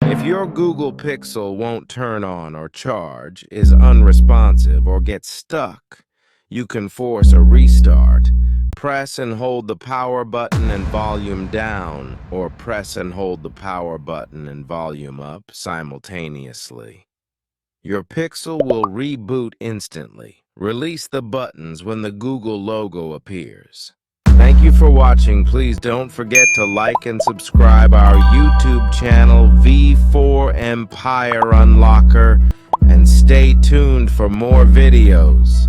If your Google Pixel won't turn on or charge, is unresponsive, or gets stuck, you can force a restart. Press and hold the power button and volume down, or press and hold the power button and volume up simultaneously. Your Pixel will reboot instantly. Release the buttons when the Google logo appears. Thank you for watching. Please don't forget to like and subscribe our YouTube channel V4 Empire Unlocker and stay tuned for more videos.